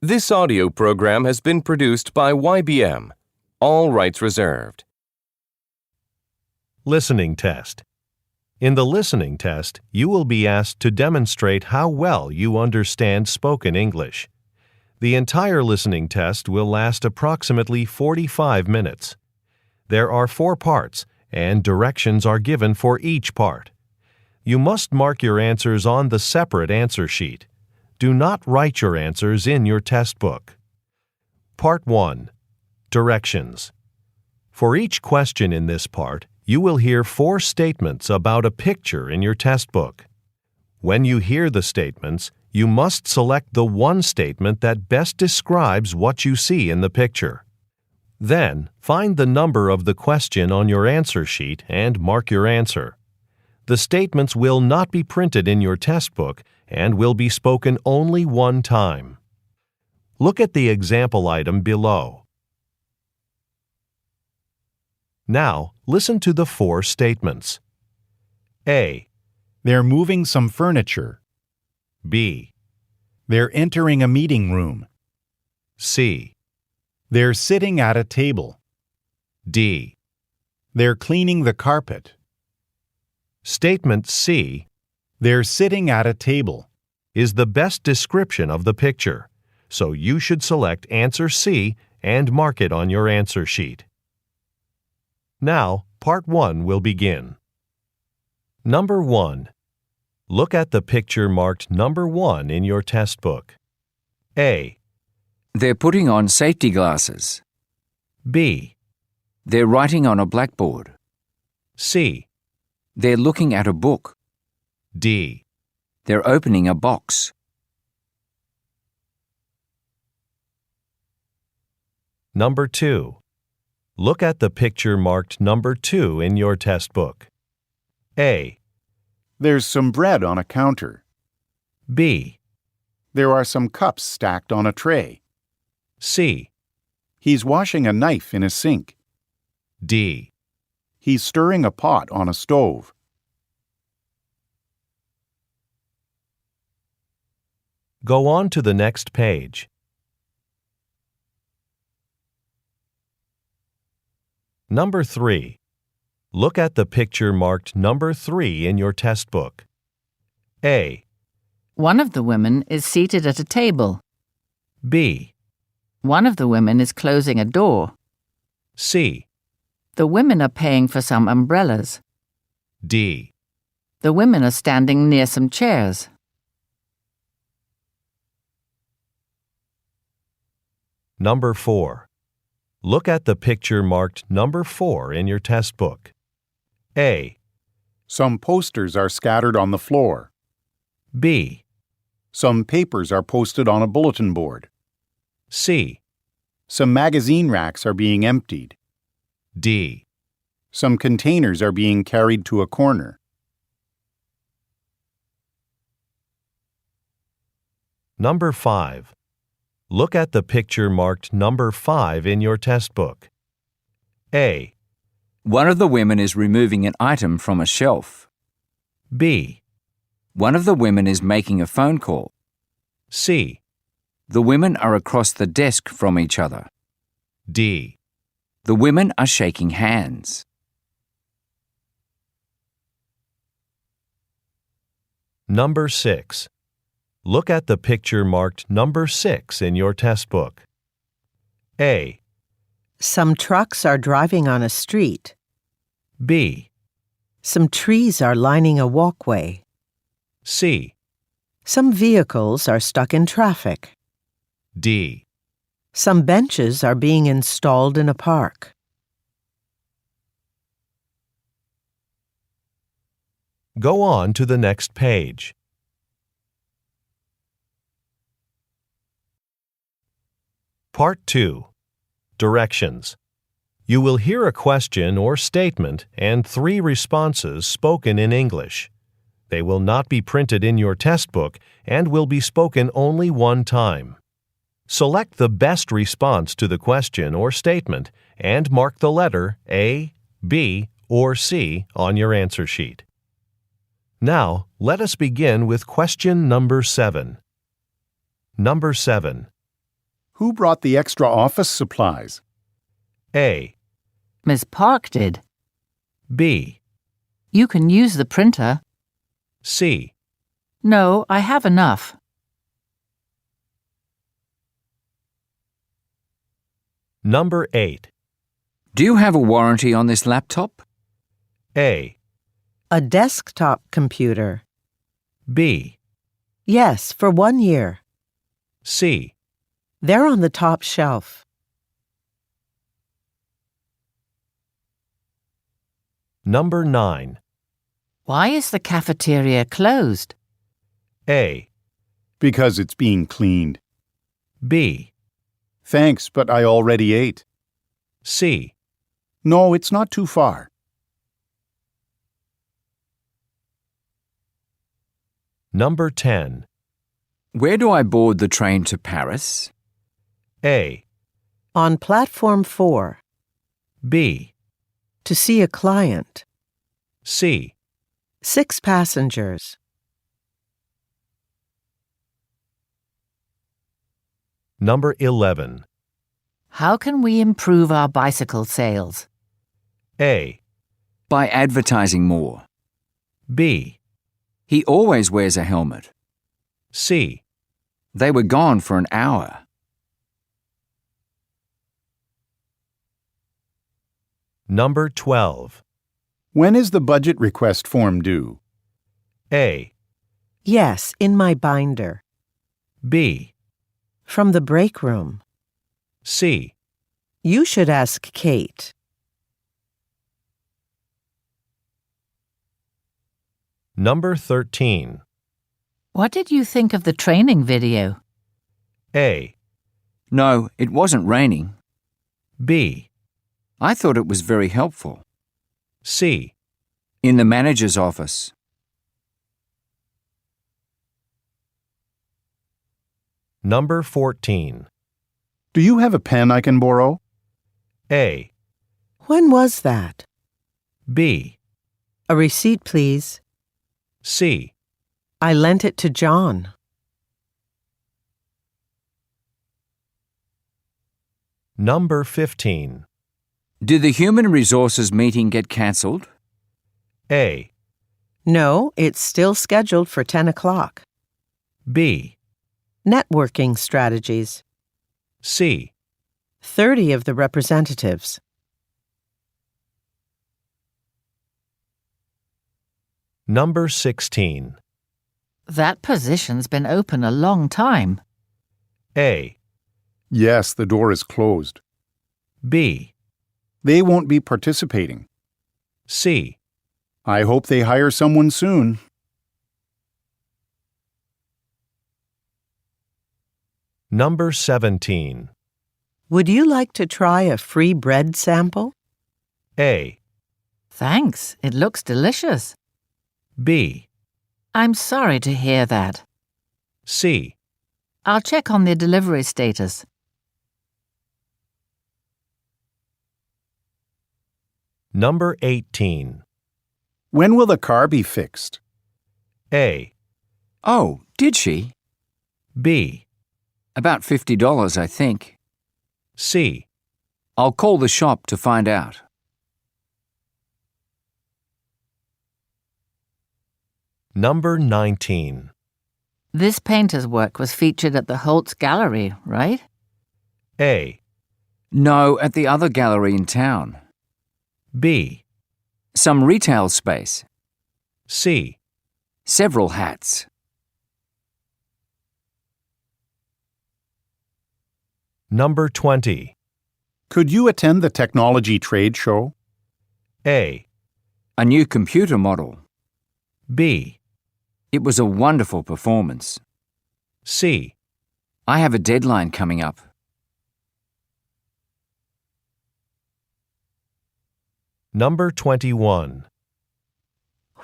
This audio program has been produced by YBM. All rights reserved. Listening test. In the listening test, you will be asked to demonstrate how well you understand spoken English. The entire listening test will last approximately 45 minutes. There are 4 parts, and directions are given for each part. You must mark your answers on the separate answer sheet. Do not write your answers in your test book. Part 1. Directions. For each question in this part, you will hear 4 statements about a picture in your test book. When you hear the statements, you must select the one statement that best describes what you see in the picture. Then, find the number of the question on your answer sheet and mark your answer. The statements will not be printed in your test book and will be spoken only one time. Look at the example item below. Now, listen to the 4 statements. A. They're moving some furniture. B. They're entering a meeting room. C. They're sitting at a table. D. They're cleaning the carpet. Statement C. They're sitting at a table. Is the best description of the picture, so you should select answer C and mark it on your answer sheet. Now, part 1 will begin. Number 1. Look at the picture marked number 1 in your test book. A. They're putting on safety glasses. B. They're writing on a blackboard. C. They're looking at a book. D. They're opening a box. Number 2. Look at the picture marked number 2 in your test book. A. There's some bread on a counter. B. There are some cups stacked on a tray. C. He's washing a knife in a sink. D. He's stirring a pot on a stove. Go on to the next page. Number 3. Look at the picture marked number 3 in your test book. A. One of the women is seated at a table. B. One of the women is closing a door. C. The women are paying for some umbrellas. D. The women are standing near some chairs. Number 4. Look at the picture marked number 4 in your test book. A. Some posters are scattered on the floor. B. Some papers are posted on a bulletin board. C. Some magazine racks are being emptied. D. Some containers are being carried to a corner. Number 5. Look at the picture marked number 5 in your test book. A. One of the women is removing an item from a shelf. B. One of the women is making a phone call. C. The women are across the desk from each other. D. The women are shaking hands. Number 6. Look at the picture marked number 6 in your test book. A. Some trucks are driving on a street. B. Some trees are lining a walkway. C. Some vehicles are stuck in traffic. D. Some benches are being installed in a park. Go on to the next page. Part 2. Directions. You will hear a question or statement and 3 responses spoken in English. They will not be printed in your test book and will be spoken only one time. Select the best response to the question or statement and mark the letter A, B, or C on your answer sheet. Now, let us begin with question number 7. Number 7. Who brought the extra office supplies? A. Miss Park did. B. You can use the printer. C. No, I have enough. Number 8. Do you have a warranty on this laptop? A. A desktop computer. B. Yes, for 1 year. C. They're on the top shelf. Number 9. Why is the cafeteria closed? A. Because it's being cleaned. B. Thanks, but I already ate. C. No, it's not too far. Number 10. Where do I board the train to Paris? A. On platform 4. B. To see a client. C. 6 passengers. Number 11. How can we improve our bicycle sales? A. By advertising more. B. He always wears a helmet. C. They were gone for an hour. Number 12. When is the budget request form due? A. Yes, in my binder. B. From the break room. C. You should ask Kate. Number 13. What did you think of the training video? A. No, it wasn't raining. B. I thought it was very helpful. C. In the manager's office. Number 14. Do you have a pen I can borrow? A. When was that? B. A receipt, please. C. I lent it to John. Number 15. Did the human resources meeting get cancelled? A. No, it's still scheduled for 10 o'clock. B. Networking strategies. C. 30 of the representatives. Number 16. That position's been open a long time. A. Yes, the door is closed. B. They won't be participating. C. I hope they hire someone soon. Number 17. Would you like to try a free bread sample? A. Thanks, it looks delicious. B. I'm sorry to hear that. C. I'll check on the delivery status. Number 18. When will the car be fixed? A. Oh, did she? B. About $50, I think. C. I'll call the shop to find out. Number 19. This painter's work was featured at the Holtz Gallery, right? A. No, at the other gallery in town. B. Some retail space. C. Several hats. Number 20. Could you attend the technology trade show? A. A new computer model. B. It was a wonderful performance. C. I have a deadline coming up. Number 21.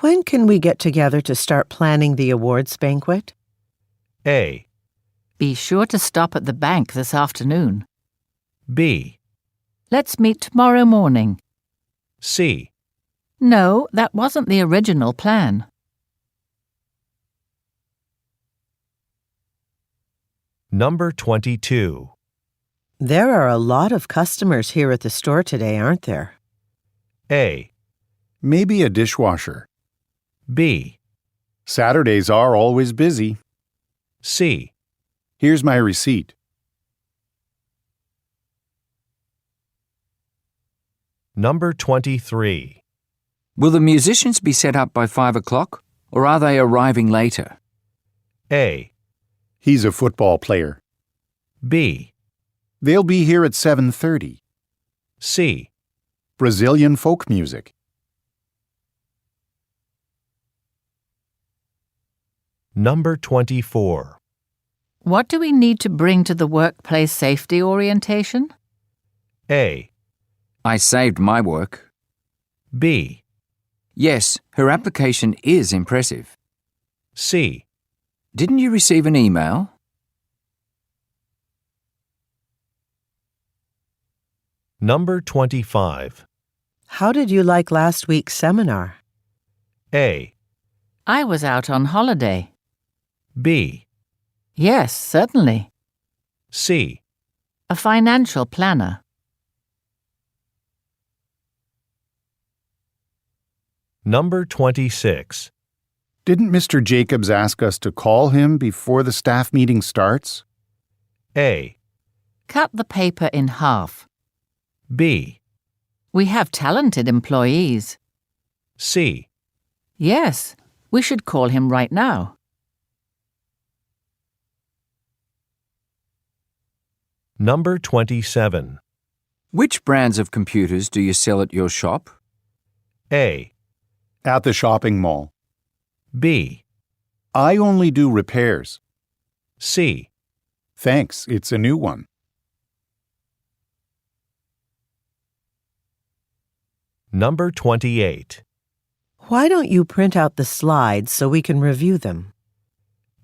When can we get together to start planning the awards banquet? A. Be sure to stop at the bank this afternoon. B. Let's meet tomorrow morning. C. No, that wasn't the original plan. Number 22. There are a lot of customers here at the store today, aren't there? A. Maybe a dishwasher. B. Saturdays are always busy. C. Here's my receipt. Number 23. Will the musicians be set up by 5 o'clock, or are they arriving later? A. He's a football player. B. They'll be here at 7:30. C. Brazilian folk music. Number 24. What do we need to bring to the workplace safety orientation? A. I saved my work. B. Yes, her application is impressive. C. Didn't you receive an email? Number 25. How did you like last week's seminar? A. I was out on holiday. B. Yes, certainly. C. A financial planner. Number 26. Didn't Mr. Jacobs ask us to call him before the staff meeting starts? A. Cut the paper in half. B. We have talented employees. C. Yes, we should call him right now. Number 27. Which brands of computers do you sell at your shop? A. At the shopping mall. B. I only do repairs. C. Thanks, it's a new one. Number 28. Why don't you print out the slides so we can review them?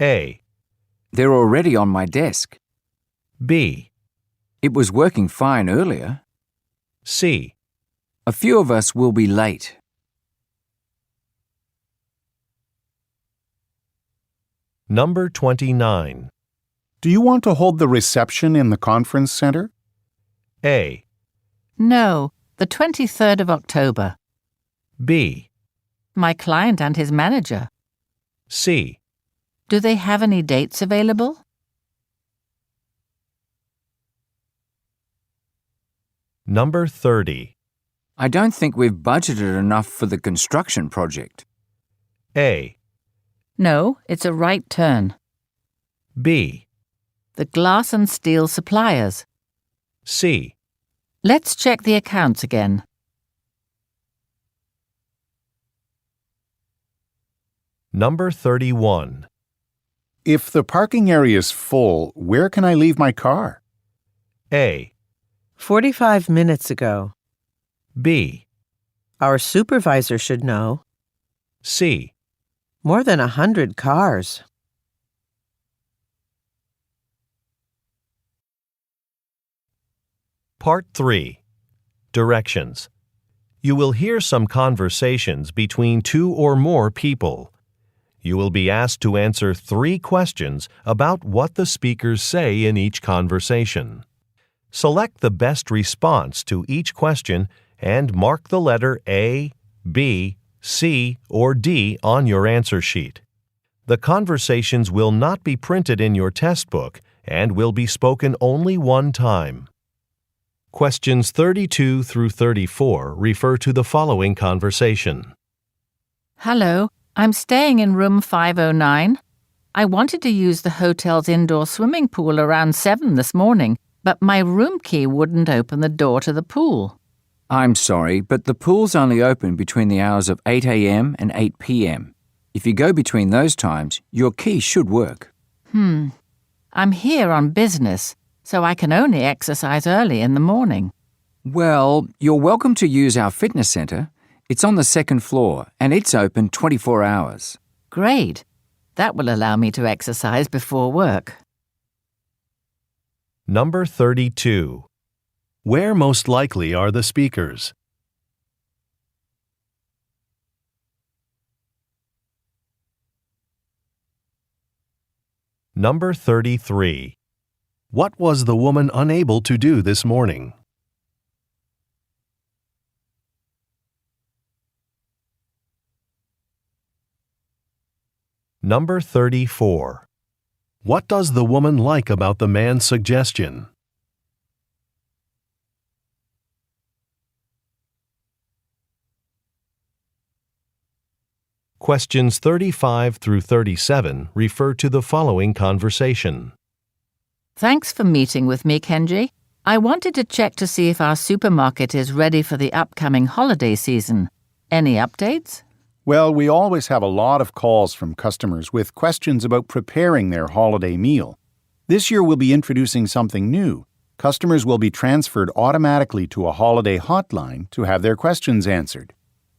A. They're already on my desk. B. It was working fine earlier. C. A few of us will be late. Number 29. Do you want to hold the reception in the conference center? A. No, the 23rd of October. B. My client and his manager. C. Do they have any dates available? Number 30. I don't think we've budgeted enough for the construction project. A. No, it's a right turn. B. The glass and steel suppliers. C. Let's check the accounts again. Number 31. If the parking area is full, where can I leave my car? A. 45 minutes ago. B. Our supervisor should know. C. More than 100 cars. Part 3. Directions. You will hear some conversations between two or more people. You will be asked to answer 3 questions about what the speakers say in each conversation. Select the best response to each question and mark the letter A, B, C, or D on your answer sheet. The conversations will not be printed in your test book and will be spoken only one time. Questions 32 through 34 refer to the following conversation. Hello, I'm staying in room 509. I wanted to use the hotel's indoor swimming pool around 7 this morning, but my room key wouldn't open the door to the pool. I'm sorry, but the pool's only open between the hours of 8 a.m. and 8 p.m. If you go between those times, your key should work. I'm here on business, so I can only exercise early in the morning. Well, you're welcome to use our fitness center. It's on the 2nd floor, and it's open 24 hours. Great. That will allow me to exercise before work. Number 32. Where most likely are the speakers? Number 33. What was the woman unable to do this morning? Number 34. What does the woman like about the man's suggestion? Questions 35 through 37 refer to the following conversation. Thanks for meeting with me, Kenji. I wanted to check to see if our supermarket is ready for the upcoming holiday season. Any updates? Well, we always have a lot of calls from customers with questions about preparing their holiday meal. This year we'll be introducing something new. Customers will be transferred automatically to a holiday hotline to have their questions answered.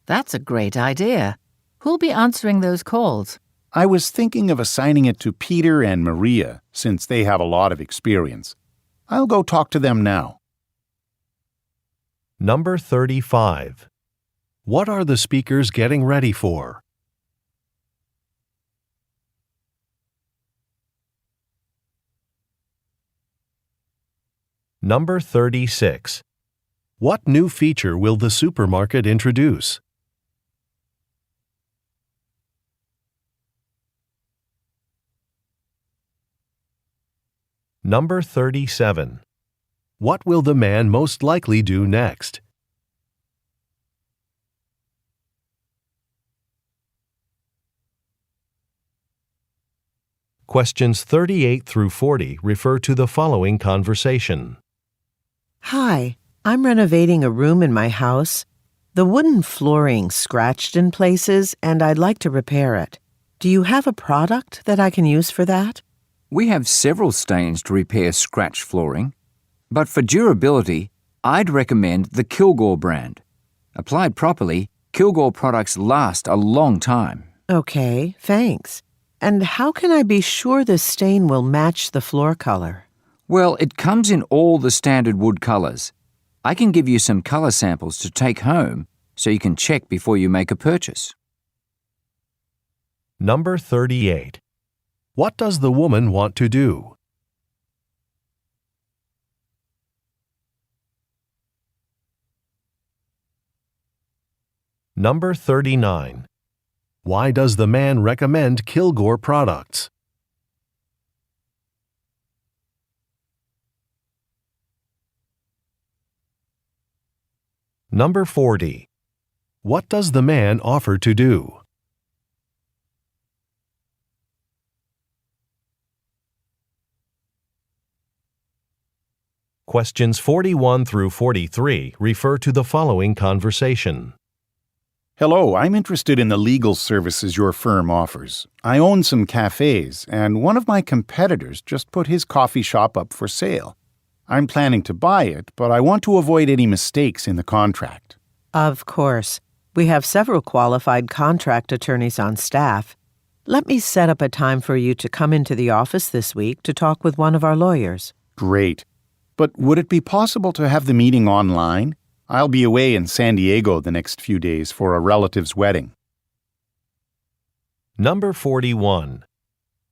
That's a great idea. Who'll be answering those calls? I was thinking of assigning it to Peter and Maria, since they have a lot of experience. I'll go talk to them now. Number 35. What are the speakers getting ready for? Number 36. What new feature will the supermarket introduce? Number 37. What will the man most likely do next? Questions 38 through 40 refer to the following conversation. Hi, I'm renovating a room in my house. The wooden flooring scratched in places, and I'd like to repair it. Do you have a product that I can use for that? We have several stains to repair scratch flooring, but for durability, I'd recommend the Kilgore brand. Applied properly, Kilgore products last a long time. Okay, thanks. And how can I be sure the stain will match the floor color? Well, it comes in all the standard wood colors. I can give you some color samples to take home so you can check before you make a purchase. Number 38. What does the woman want to do? Number 39. Why does the man recommend Kilgore products? Number 40. What does the man offer to do? Questions 41 through 43 refer to the following conversation. Hello, I'm interested in the legal services your firm offers. I own some cafes, and one of my competitors just put his coffee shop up for sale. I'm planning to buy it, but I want to avoid any mistakes in the contract. Of course. We have several qualified contract attorneys on staff. Let me set up a time for you to come into the office this week to talk with one of our lawyers. Great. But would it be possible to have the meeting online? I'll be away in San Diego the next few days for a relative's wedding. Number 41.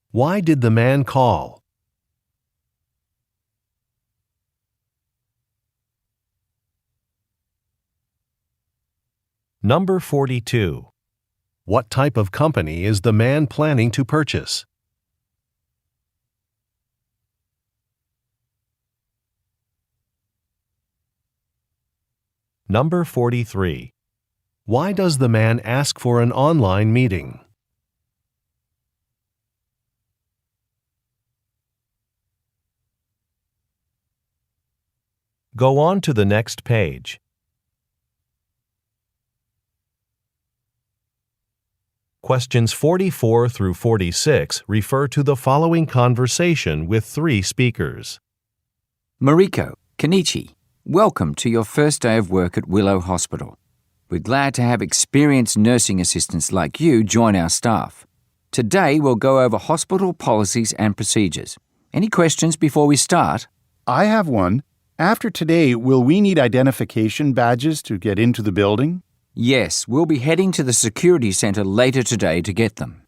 Why did the man call? Number 42. What type of company is the man planning to purchase? Number 43. Why does the man ask for an online meeting? Go on to the next page. Questions 44 through 46 refer to the following conversation with 3 speakers. Mariko, Kenichi, welcome to your first day of work at Willow Hospital. We're glad to have experienced nursing assistants like you join our staff. Today we'll go over hospital policies and procedures. Any questions before we start? I have one. After today, will we need identification badges to get into the building? Yes, we'll be heading to the security center later today to get them.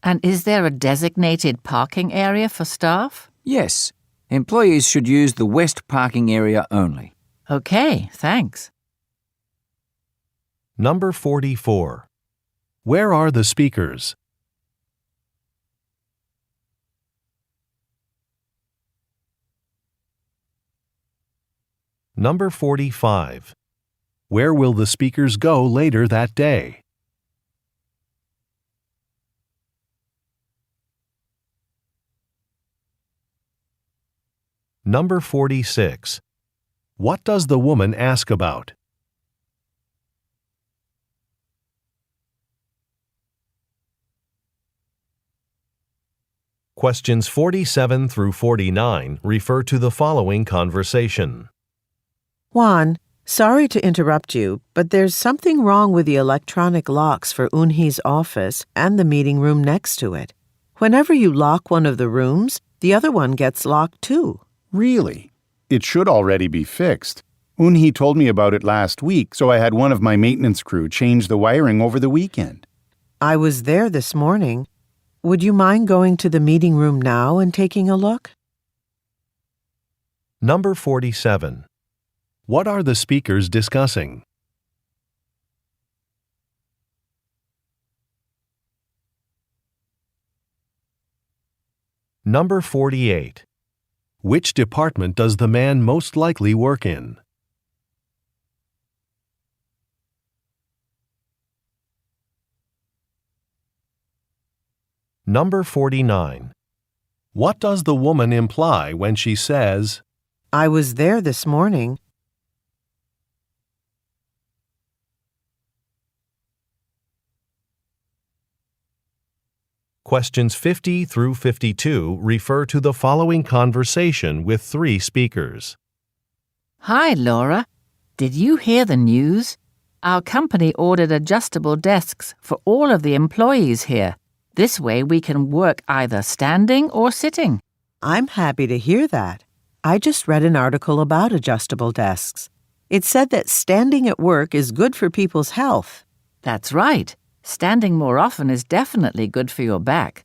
And is there a designated parking area for staff? Yes, Employees should use the west parking area only. Okay, thanks. Number 44. Where are the speakers? Number 45. Where will the speakers go later that day? Number 46. What does the woman ask about? Questions 47 through 49 refer to the following conversation. Juan, sorry to interrupt you, but there's something wrong with the electronic locks for Unhi's office and the meeting room next to it. Whenever you lock one of the rooms, the other one gets locked too. Really? It should already be fixed. Unhi told me about it last week, so I had one of my maintenance crew change the wiring over the weekend. I was there this morning. Would you mind going to the meeting room now and taking a look? Number 47. What are the speakers discussing? Number 48. Which department does the man most likely work in? Number 49. What does the woman imply when she says, I was there this morning. Questions 50 through 52 refer to the following conversation with three speakers. Hi, Laura. Did you hear the news? Our company ordered adjustable desks for all of the employees here. This way we can work either standing or sitting. I'm happy to hear that. I just read an article about adjustable desks. It said that standing at work is good for people's health. That's right. Standing more often is definitely good for your back.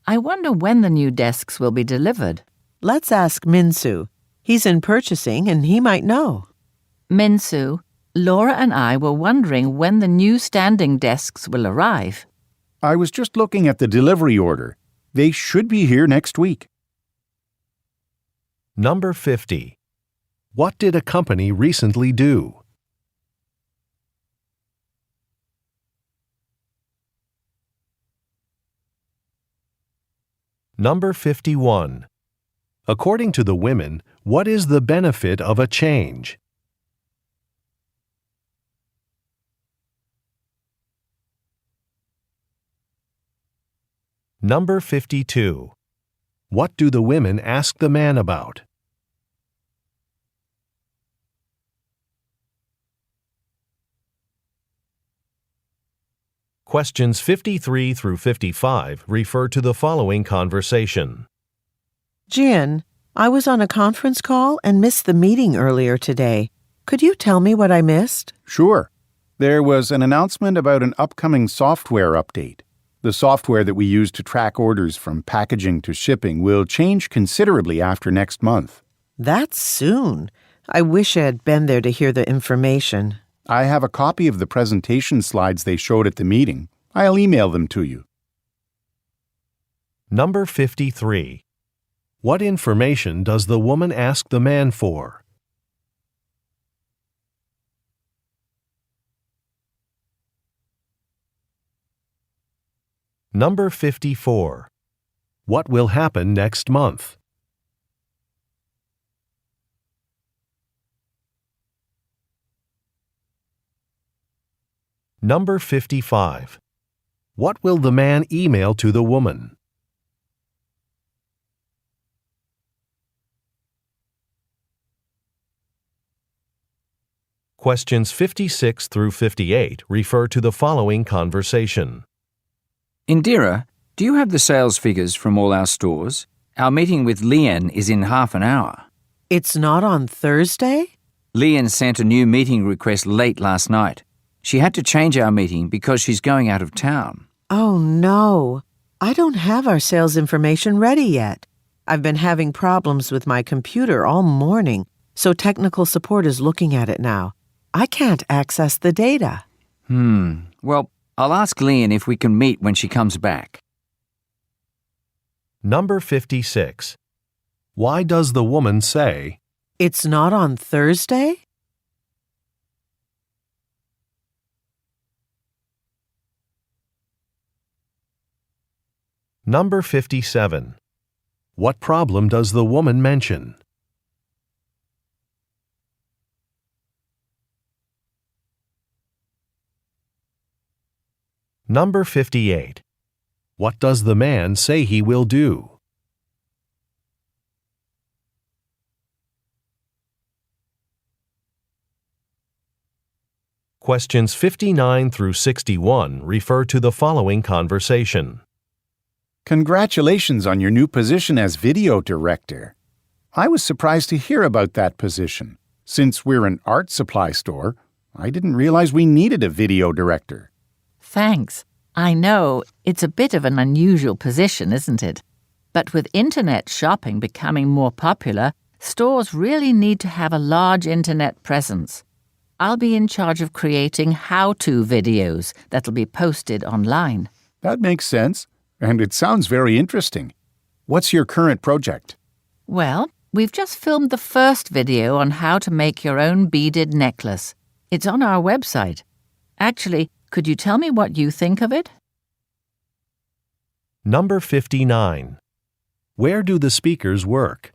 I wonder when the new desks will be delivered. Let's ask Minsu. He's in purchasing and he might know. Minsu, Laura and I were wondering when the new standing desks will arrive. I was just looking at the delivery order. They should be here next week. Number 50. What did a company recently do? Number 51. According to the women, what is the benefit of a change? Number 52. What do the women ask the man about? Questions 53 through 55 refer to the following conversation. Jin, I was on a conference call and missed the meeting earlier today. Could you tell me what I missed? Sure. There was an announcement about an upcoming software update. The software that we use to track orders from packaging to shipping will change considerably after next month. That's soon. I wish I had been there to hear the information. I have a copy of the presentation slides they showed at the meeting. I'll email them to you. Number 53. What information does the woman ask the man for? Number 54. What will happen next month? Number 55. What will the man email to the woman? Questions 56 through 58 refer to the following conversation. Indira, do you have the sales figures from all our stores? Our meeting with Lian is in half an hour. It's not on Thursday? Lian sent a new meeting request late last night. She had to change our meeting because she's going out of town. Oh, no. I don't have our sales information ready yet. I've been having problems with my computer all morning, so technical support is looking at it now. I can't access the data. Well, I'll ask Lian if we can meet when she comes back. Number 56. Why does the woman say, It's not on Thursday? Number 57. What problem does the woman mention? Number 58. What does the man say he will do? Questions 59 through 61 refer to the following conversation. Congratulations on your new position as video director. I was surprised to hear about that position. Since we're an art supply store, I didn't realize we needed a video director. Thanks. I know it's a bit of an unusual position, isn't it? But with internet shopping becoming more popular, stores really need to have a large internet presence. I'll be in charge of creating how-to videos that'll be posted online. That makes sense, and it sounds very interesting. What's your current project? Well, we've just filmed the first video on how to make your own beaded necklace. It's on our website. Actually, could you tell me what you think of it? Number 59. Where do the speakers work?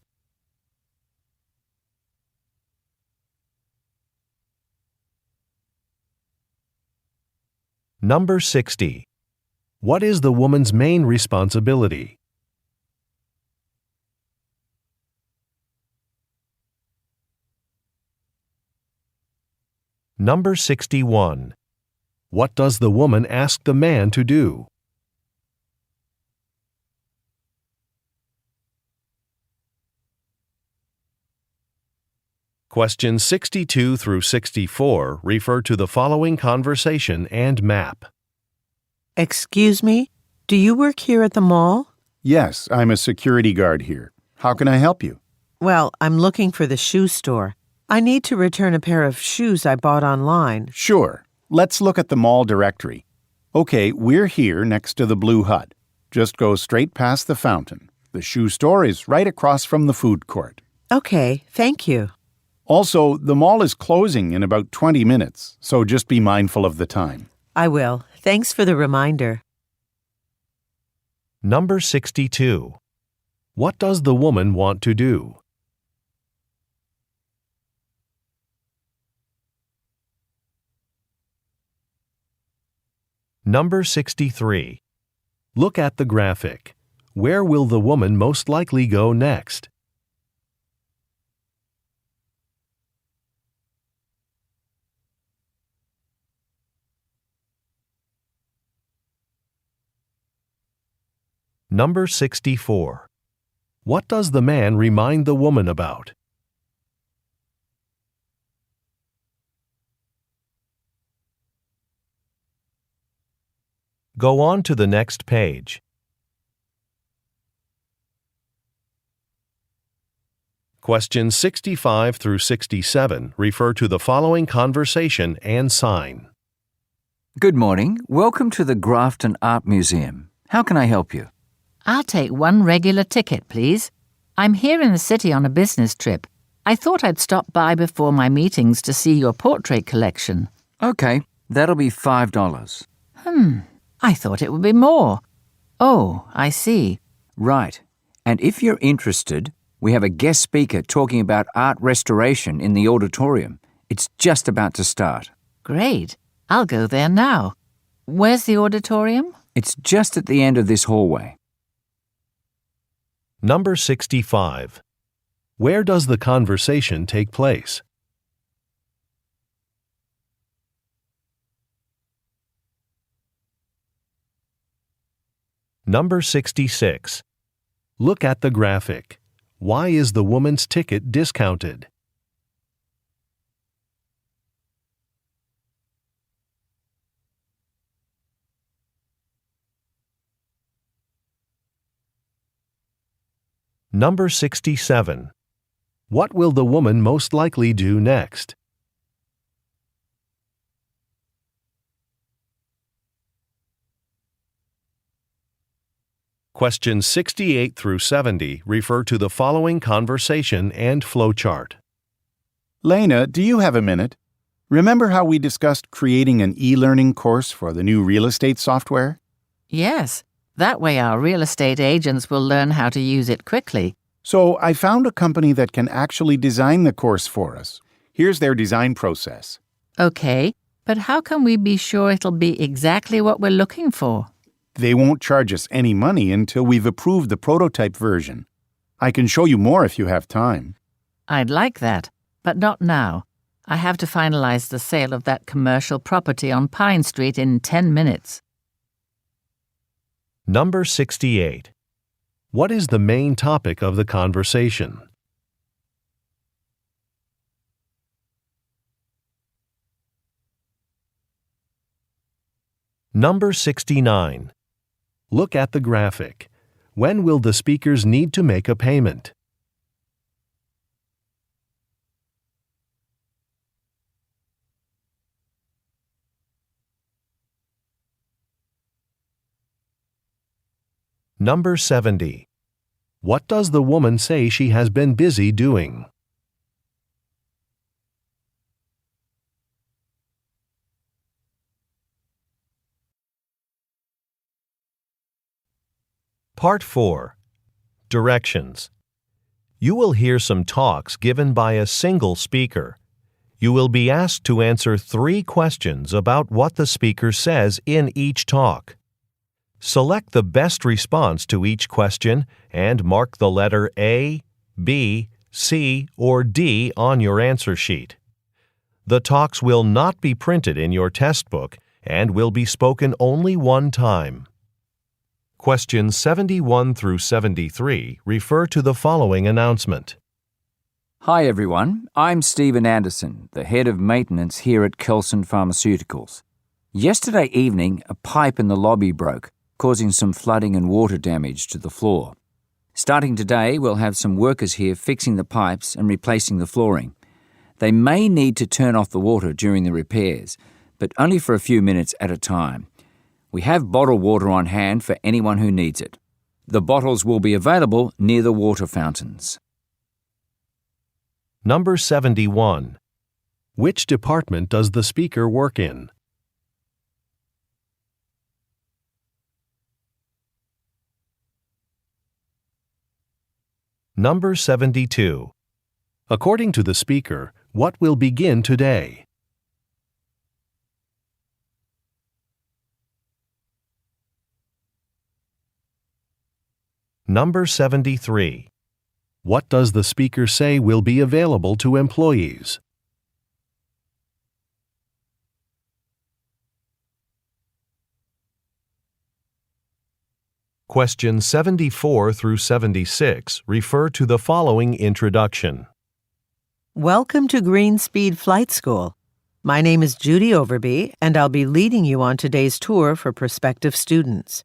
Number 60. What is the woman's main responsibility? Number 61. What does the woman ask the man to do? Questions 62 through 64 refer to the following conversation and map. Excuse me, do you work here at the mall? Yes, I'm a security guard here. How can I help you? Well, I'm looking for the shoe store. I need to return a pair of shoes I bought online. Sure. Let's look at the mall directory. Okay, we're here next to the blue hut. Just go straight past the fountain. The shoe store is right across from the food court. Okay, thank you. Also, the mall is closing in about 20 minutes, so just be mindful of the time. I will. Thanks for the reminder. Number 62. What does the woman want to do? Number 63. Look at the graphic. Where will the woman most likely go next? Number 64. What does the man remind the woman about? Go on to the next page. Questions 65 through 67 refer to the following conversation and sign. Good morning. Welcome to the Grafton Art Museum. How can I help you? I'll take one regular ticket, please. I'm here in the city on a business trip. I thought I'd stop by before my meetings to see your portrait collection. Okay, that'll be $5. I thought it would be more. Oh, I see. Right. And if you're interested, we have a guest speaker talking about art restoration in the auditorium. It's just about to start. Great. I'll go there now. Where's the auditorium? It's just at the end of this hallway. Number 65. Where does the conversation take place? Number 66. Look at the graphic. Why is the woman's ticket discounted? Number 67. What will the woman most likely do next? Questions 68 through 70 refer to the following conversation and flowchart. Lena, do you have a minute? Remember how we discussed creating an e-learning course for the new real estate software? Yes, that way our real estate agents will learn how to use it quickly. So I found a company that can actually design the course for us. Here's their design process. Okay, but how can we be sure it'll be exactly what we're looking for? They won't charge us any money until we've approved the prototype version. I can show you more if you have time. I'd like that, but not now. I have to finalize the sale of that commercial property on Pine Street in 10 minutes. Number 68. What is the main topic of the conversation? Number 69. Look at the graphic. When will the speakers need to make a payment? Number 70. What does the woman say she has been busy doing? Part 4. Directions. You will hear some talks given by a single speaker. You will be asked to answer 3 questions about what the speaker says in each talk. Select the best response to each question and mark the letter A, B, C, or D on your answer sheet. The talks will not be printed in your test book and will be spoken only one time. Questions 71 through 73 refer to the following announcement. Hi everyone, I'm Stephen Anderson, the head of maintenance here at Kelson Pharmaceuticals. Yesterday evening, a pipe in the lobby broke, causing some flooding and water damage to the floor. Starting today, we'll have some workers here fixing the pipes and replacing the flooring. They may need to turn off the water during the repairs, but only for a few minutes at a time. We have bottled water on hand for anyone who needs it. The bottles will be available near the water fountains. Number 71. Which department does the speaker work in? Number 72. According to the speaker, what will begin today? Number 73. What does the speaker say will be available to employees? Questions 74 through 76 refer to the following introduction. Welcome to Green Speed Flight School. My name is Judy Overby, and I'll be leading you on today's tour for prospective students.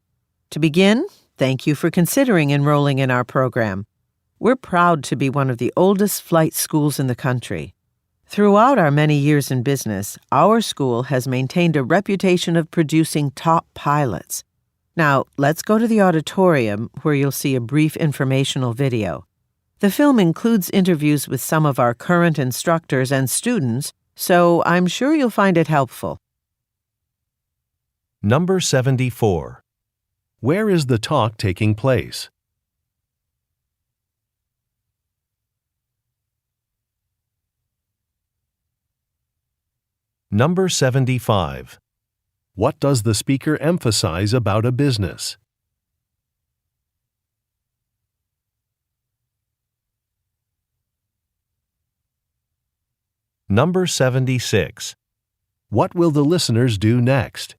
To begin, thank you for considering enrolling in our program. We're proud to be one of the oldest flight schools in the country. Throughout our many years in business, our school has maintained a reputation of producing top pilots. Now, let's go to the auditorium where you'll see a brief informational video. The film includes interviews with some of our current instructors and students, so I'm sure you'll find it helpful. Number 74. Where is the talk taking place? Number 75. What does the speaker emphasize about a business? Number 76. What will the listeners do next?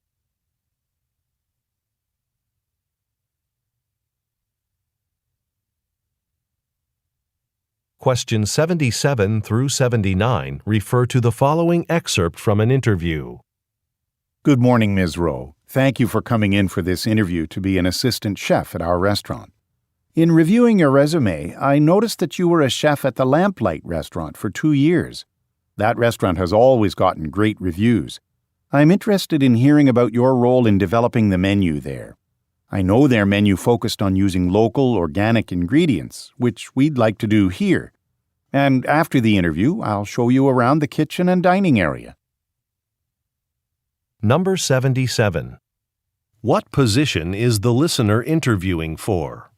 Questions 77 through 79 refer to the following excerpt from an interview. Good morning, Ms. Rowe. Thank you for coming in for this interview to be an assistant chef at our restaurant. In reviewing your resume, I noticed that you were a chef at the Lamplight restaurant for 2 years. That restaurant has always gotten great reviews. I'm interested in hearing about your role in developing the menu there. I know their menu focused on using local, organic ingredients, which we'd like to do here. And after the interview, I'll show you around the kitchen and dining area. Number 77. What position is the listener interviewing for?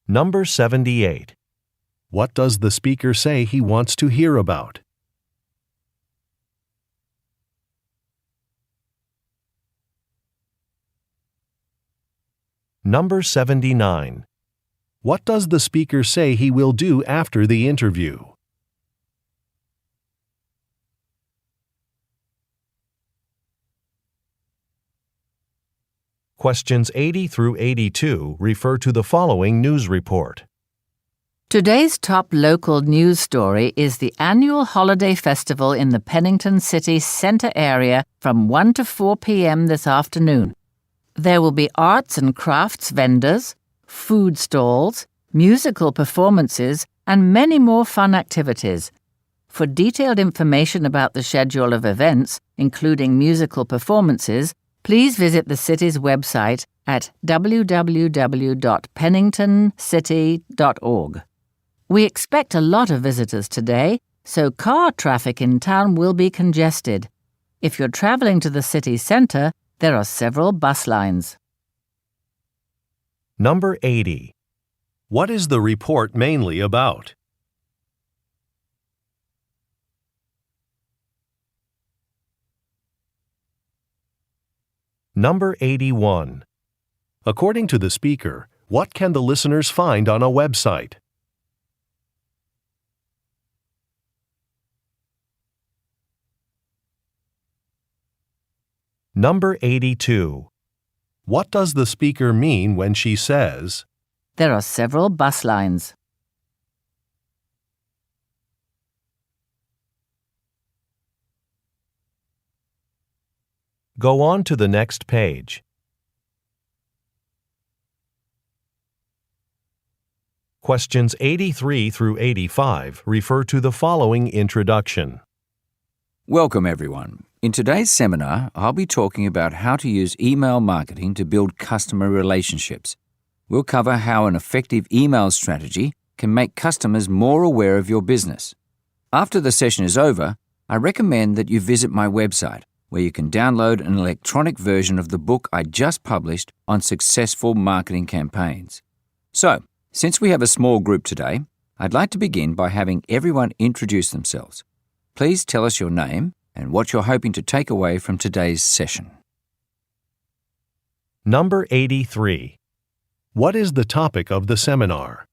Number 78. What does the speaker say he wants to hear about? Number 79. What does the speaker say he will do after the interview? Questions 80 through 82 refer to the following news report. Today's top local news story is the annual holiday festival in the Pennington City Centre area from 1 to 4 p.m. this afternoon. There will be arts and crafts vendors, food stalls, musical performances, and many more fun activities. For detailed information about the schedule of events, including musical performances, please visit the city's website at www.penningtoncity.org. We expect a lot of visitors today, so car traffic in town will be congested. If you're traveling to the city centre, there are several bus lines. Number 80. What is the report mainly about? Number 81. According to the speaker, what can the listeners find on a website? Number 82. What does the speaker mean when she says, There are several bus lines. Go on to the next page. Questions 83 through 85 refer to the following introduction. Welcome, everyone. In today's seminar, I'll be talking about how to use email marketing to build customer relationships. We'll cover how an effective email strategy can make customers more aware of your business. After the session is over, I recommend that you visit my website, where you can download an electronic version of the book I just published on successful marketing campaigns. So, since we have a small group today, I'd like to begin by having everyone introduce themselves. Please tell us your name and what you're hoping to take away from today's session. Number 83. What is the topic of the seminar?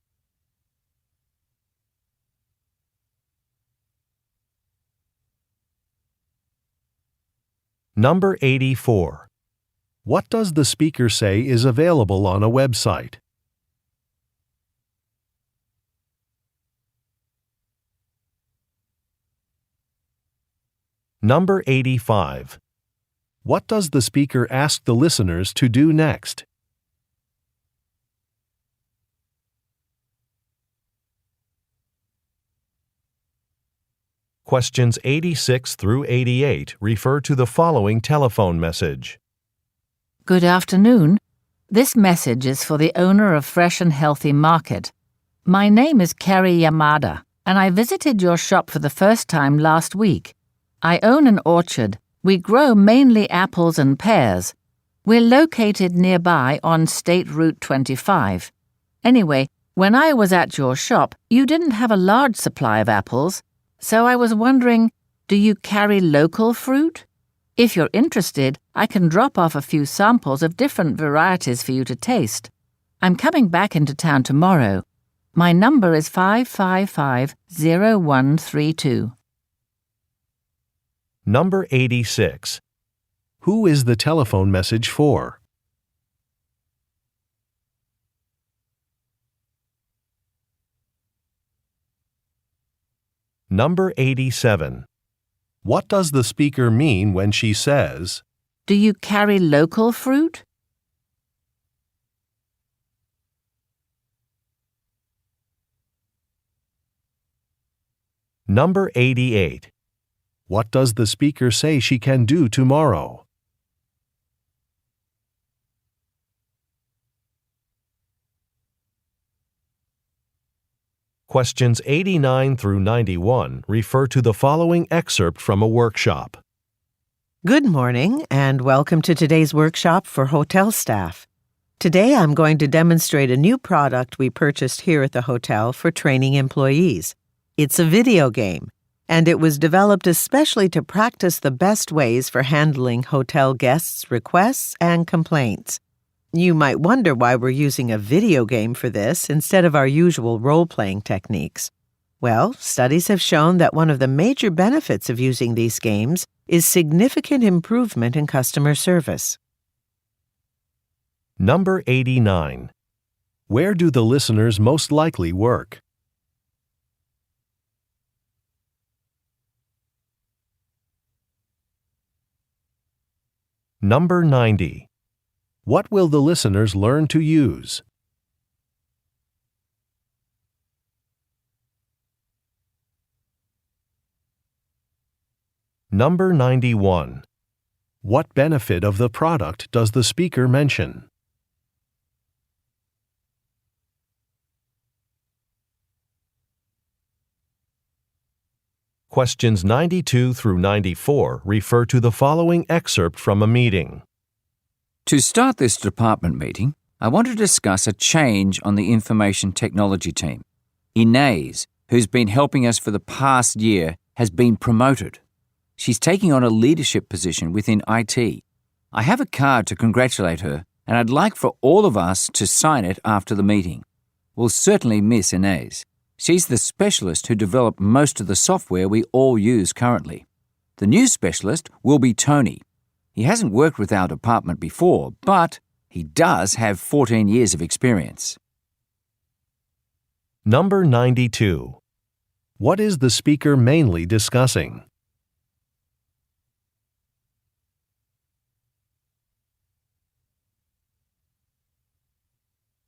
Number 84. What does the speaker say is available on a website? Number 85. What does the speaker ask the listeners to do next? Questions 86 through 88 refer to the following telephone message. Good afternoon. This message is for the owner of Fresh and Healthy Market. My name is Kerry Yamada, and I visited your shop for the first time last week. I own an orchard. We grow mainly apples and pears. We're located nearby on State Route 25. Anyway, when I was at your shop, you didn't have a large supply of apples, so I was wondering, do you carry local fruit? If you're interested, I can drop off a few samples of different varieties for you to taste. I'm coming back into town tomorrow. My number is 555-0132. Number 86. Who is the telephone message for? Number 87. What does the speaker mean when she says, Do you carry local fruit? Number 88. What does the speaker say she can do tomorrow? Questions 89 through 91 refer to the following excerpt from a workshop. Good morning, and welcome to today's workshop for hotel staff. Today I'm going to demonstrate a new product we purchased here at the hotel for training employees. It's a video game, and it was developed especially to practice the best ways for handling hotel guests' requests and complaints. You might wonder why we're using a video game for this instead of our usual role-playing techniques. Well, studies have shown that one of the major benefits of using these games is significant improvement in customer service. Number 89. Where do the listeners most likely work? Number 90. What will the listeners learn to use? Number 91. What benefit of the product does the speaker mention? Questions 92 through 94 refer to the following excerpt from a meeting. To start this department meeting, I want to discuss a change on the information technology team. Inez, who's been helping us for the past year, has been promoted. She's taking on a leadership position within IT. I have a card to congratulate her, and I'd like for all of us to sign it after the meeting. We'll certainly miss Inez. She's the specialist who developed most of the software we all use currently. The new specialist will be Tony. He hasn't worked with our department before, but he does have 14 years of experience. Number 92. What is the speaker mainly discussing?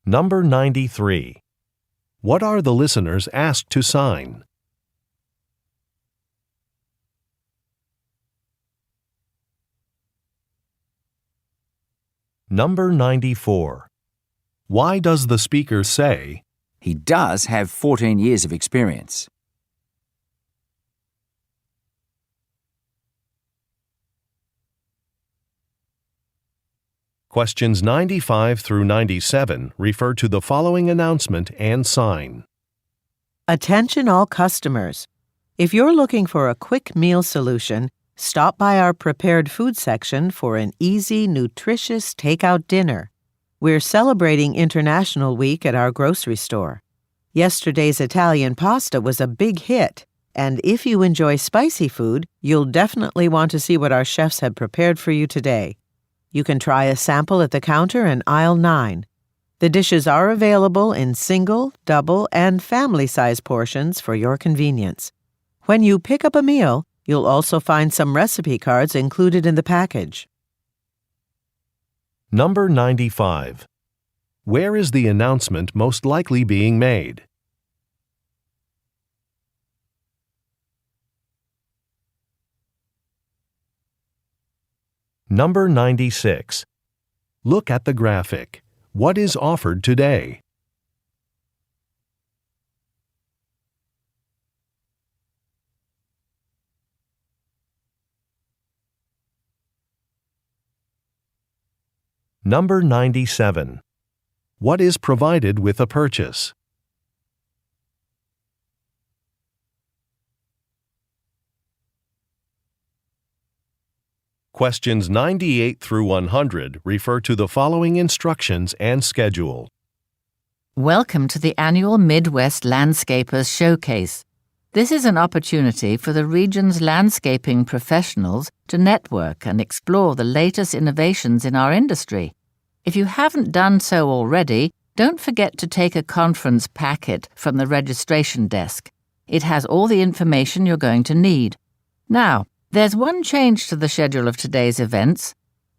Number 93. What are the listeners asked to sign? Number 94. Why does the speaker say, He does have 14 years of experience? Questions 95 through 97 refer to the following announcement and sign. Attention all customers. If you're looking for a quick meal solution, stop by our prepared food section for an easy, nutritious takeout dinner. We're celebrating International Week at our grocery store. Yesterday's Italian pasta was a big hit, and if you enjoy spicy food, you'll definitely want to see what our chefs have prepared for you today. You can try a sample at the counter in aisle 9. The dishes are available in single, double, and family-size portions for your convenience. When you pick up a meal, you'll also find some recipe cards included in the package. Number 95. Where is the announcement most likely being made? Number 96. Look at the graphic. What is offered today? Number 97. What is provided with a purchase? Questions 98 through 100 refer to the following instructions and schedule. Welcome to the annual Midwest Landscapers Showcase. This is an opportunity for the region's landscaping professionals to network and explore the latest innovations in our industry. If you haven't done so already, don't forget to take a conference packet from the registration desk. It has all the information you're going to need. Now, There's one change to the schedule of today's events.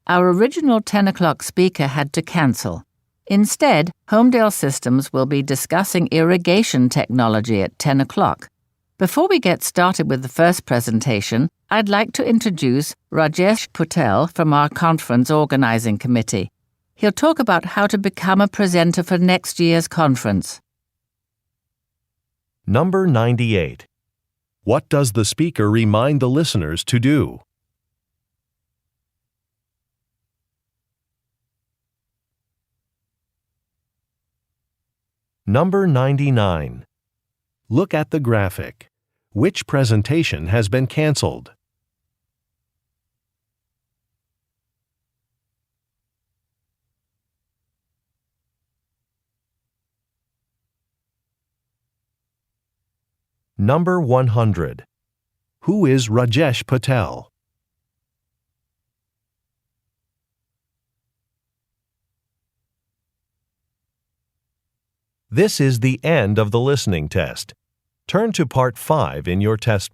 Our original 10 o'clock speaker had to cancel. Instead, Homedale Systems will be discussing irrigation technology at 10 o'clock. Before we get started with the first presentation, I'd like to introduce Rajesh Patel from our conference organizing committee. He'll talk about how to become a presenter for next year's conference. Number 98. What does the speaker remind the listeners to do? Number 99. Look at the graphic. Which presentation has been canceled? Number 100. Who is Rajesh Patel? This is the end of the listening test. Turn to Part 5 in your test